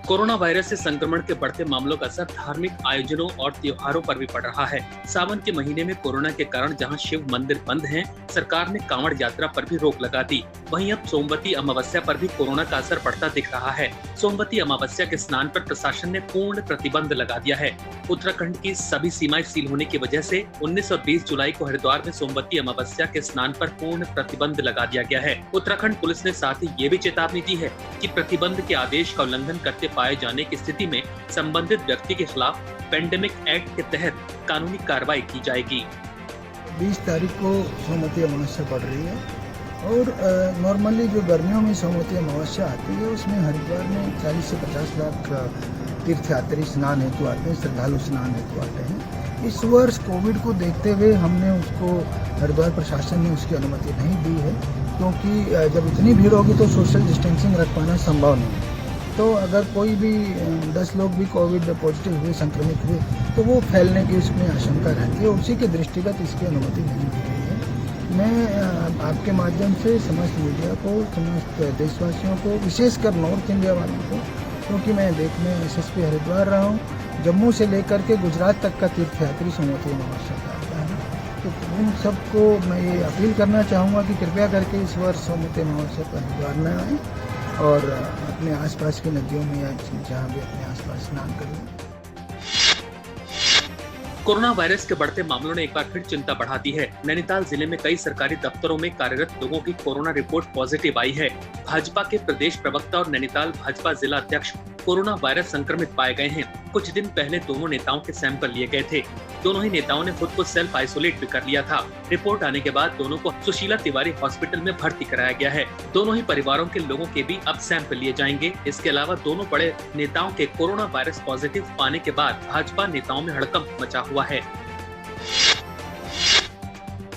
Corona virus से संक्रमण के बढ़ते मामलों का असर धार्मिक आयोजनों और त्योहारों पर भी पड़ रहा है। सावन के महीने में कोरोना के कारण जहां शिव मंदिर बंद हैं, सरकार ने कांवड़ यात्रा पर भी रोक लगा दी। वहीं अब सोमवती अमावस्या पर भी कोरोना का असर पड़ता दिख रहा है। सोमवती अमावस्या के स्नान पर प्रशासन ने पूर्ण प्रतिबंध लगा दिया है। उत्तराखंड की सभी सीमाएं सील होने की वजह से 19 और 20 जुलाई को हरिद्वार में सोमवती अमावस्या के स्नान पर पूर्ण प्रतिबंध लगा दिया गया है। उत्तराखंड पुलिस ने साथ ही ये भी चेतावनी दी है कि प्रतिबंध के आदेश का उल्लंघन करते पाए जाने की स्थिति में संबंधित व्यक्ति के खिलाफ पेंडेमिक एक्ट के तहत कानूनी कार्रवाई की जाएगी। 20 तारीख को सोमवती अमावस्या पड़ रही है और नॉर्मली जो गर्मियों में सोमवती अमावस्या आती है उसमें हरिद्वार में 40 से 50 लाख तीर्थयात्री स्नान हेतु आते हैं, श्रद्धालु स्नान हेतु आते हैं। इस वर्ष कोविड को देखते हुए हमने उसको हरिद्वार प्रशासन ने उसकी अनुमति नहीं दी है, क्योंकि जब इतनी भीड़ होगी तो सोशल डिस्टेंसिंग रख पाना संभव नहीं है। तो अगर कोई भी 10 लोग भी कोविड पॉजिटिव हुए, संक्रमित हुए, तो वो फैलने की उसमें आशंका रहती है। उसी के दृष्टिगत इसकी अनुमति नहीं दी गई है। मैं आपके माध्यम से समस्त मीडिया को, समस्त देशवासियों को, विशेषकर नॉर्थ इंडिया वालों को, क्योंकि मैं देखने SSP हरिद्वार रहा हूँ, जम्मू से लेकर के गुजरात तक का तीर्थयात्री सोमवती अमावस्या का आता है, तो उन सबको मैं ये अपील करना चाहूँगा कि कृपया करके इस वर्ष सोमवती अमावस्या पर हरिद्वार न आएँ और अपने आसपास की नदियों में या जहाँ भी अपने आसपास स्नान करें। कोरोना वायरस के बढ़ते मामलों ने एक बार फिर चिंता बढ़ा दी है। नैनीताल जिले में कई सरकारी दफ्तरों में कार्यरत लोगों की कोरोना रिपोर्ट पॉजिटिव आई है। भाजपा के प्रदेश प्रवक्ता और नैनीताल भाजपा जिला अध्यक्ष कोरोना वायरस संक्रमित पाए गए हैं। कुछ दिन पहले दोनों नेताओं के सैंपल लिए गए थे। दोनों ही नेताओं ने खुद को सेल्फ आइसोलेट भी कर लिया था। रिपोर्ट आने के बाद दोनों को सुशीला तिवारी हॉस्पिटल में भर्ती कराया गया है। दोनों ही परिवारों के लोगों के भी अब सैंपल लिए जाएंगे। इसके अलावा दोनों बड़े नेताओं के कोरोना वायरस पॉजिटिव पाने के बाद भाजपा नेताओं में हड़कंप मचा हुआ है।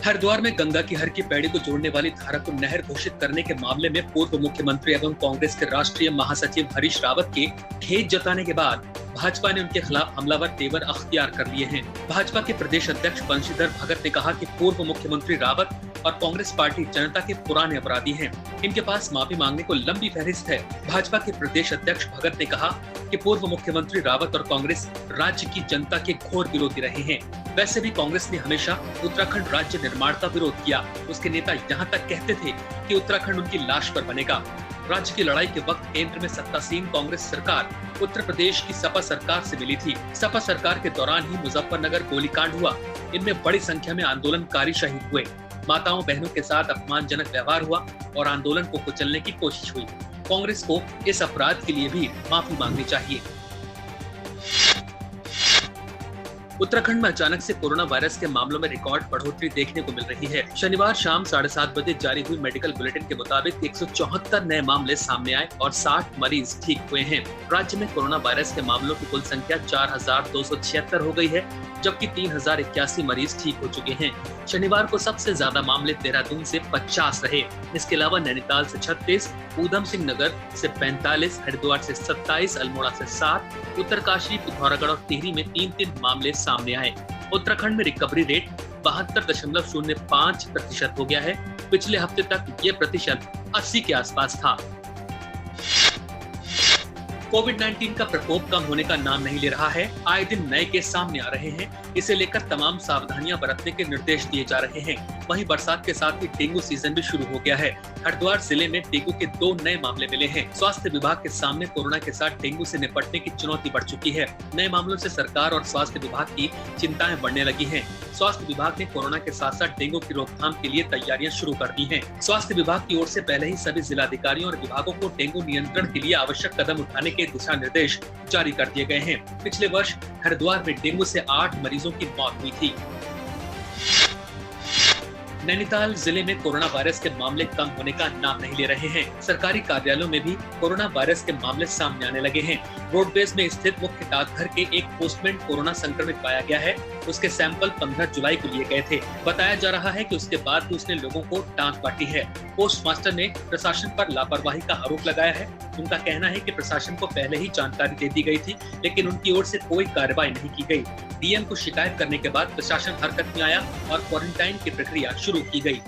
हरिद्वार में गंगा की हर की पैड़ी को जोड़ने वाली धारा को नहर घोषित करने के मामले में पूर्व मुख्यमंत्री एवं कांग्रेस के राष्ट्रीय महासचिव हरीश रावत के खेद जताने के बाद भाजपा ने उनके खिलाफ हमलावर तेवर अख्तियार कर लिए हैं। भाजपा के प्रदेश अध्यक्ष बंशीधर भगत ने कहा कि पूर्व मुख्यमंत्री रावत और कांग्रेस पार्टी जनता के पुराने अपराधी हैं। इनके पास माफी मांगने को लंबी फहरिस्त है। भाजपा के प्रदेश अध्यक्ष भगत ने कहा कि पूर्व मुख्यमंत्री रावत और कांग्रेस राज्य की जनता के घोर विरोधी रहे हैं। वैसे भी कांग्रेस ने हमेशा उत्तराखंड राज्य निर्माण का विरोध किया। उसके नेता यहाँ तक कहते थे कि उत्तराखंड उनकी लाश पर बनेगा। राज्य की लड़ाई के वक्त केंद्र में सत्तासीन कांग्रेस सरकार उत्तर प्रदेश की सपा सरकार से मिली थी। सपा सरकार के दौरान ही मुजफ्फरनगर गोलीकांड हुआ। इनमें बड़ी संख्या में आंदोलनकारी शहीद हुए। माताओं बहनों के साथ अपमानजनक व्यवहार हुआ और आंदोलन को कुचलने की कोशिश हुई। कांग्रेस को इस अपराध के लिए भी माफी मांगनी चाहिए। उत्तराखंड में अचानक से कोरोना वायरस के मामलों में रिकॉर्ड बढ़ोतरी देखने को मिल रही है। शनिवार शाम 7:30 बजे जारी हुई मेडिकल बुलेटिन के मुताबिक 174 नए मामले सामने आए और 60 मरीज ठीक हुए हैं। राज्य में कोरोना वायरस के मामलों की कुल संख्या 4276 हो गई है, जबकि 3081 मरीज ठीक हो चुके हैं। शनिवार को सबसे ज्यादा मामले देहरादून से 50 रहे। इसके अलावा नैनीताल से 36, ऊधम सिंह नगर से 45, हरिद्वार से 27, अल्मोड़ा से 7, उत्तरकाशी, पिथौरागढ़ और टिहरी में 3-3 मामले सामने आए। उत्तराखंड में रिकवरी रेट 72.05% हो गया है। पिछले हफ्ते तक ये प्रतिशत 80 के आसपास था। कोविड-19 का प्रकोप कम होने का नाम नहीं ले रहा है। आए दिन नए केस सामने आ रहे हैं। इसे लेकर तमाम सावधानियां बरतने के निर्देश दिए जा रहे हैं। वहीं बरसात के साथ ही डेंगू सीजन भी शुरू हो गया है। हरिद्वार जिले में डेंगू के 2 नए मामले मिले हैं। स्वास्थ्य विभाग के सामने कोरोना के साथ डेंगू से निपटने की चुनौती बढ़ चुकी है। नए मामलों से सरकार और स्वास्थ्य विभाग की चिंताएं बढ़ने लगी हैं। स्वास्थ्य विभाग ने कोरोना के साथ साथ डेंगू की रोकथाम के लिए तैयारियां शुरू कर दी हैं। स्वास्थ्य विभाग की ओर से पहले ही सभी जिलाधिकारियों और विभागों को डेंगू नियंत्रण के लिए आवश्यक कदम उठाने के दिशा निर्देश जारी कर दिए गए हैं। पिछले वर्ष हरिद्वार में डेंगू से 8 मरीजों की मौत हुई थी। नैनीताल जिले में कोरोना वायरस के मामले कम होने का नाम नहीं ले रहे हैं। सरकारी कार्यालयों में भी कोरोना वायरस के मामले सामने आने लगे हैं। रोडवेज में स्थित मुख्य डाकघर के एक पोस्टमैन कोरोना संक्रमित पाया गया है। उसके सैंपल 15 जुलाई को लिए गए थे। बताया जा रहा है कि उसके बाद भी उसने लोगों को डांट बांटी है। पोस्टमास्टर ने प्रशासन पर लापरवाही का आरोप लगाया है। उनका कहना है कि प्रशासन को पहले ही जानकारी दे दी गई थी, लेकिन उनकी ओर से कोई कार्रवाई नहीं की गई। डीएम को शिकायत करने के बाद प्रशासन हरकत में आया और क्वारंटाइन की प्रक्रिया शुरू की गई।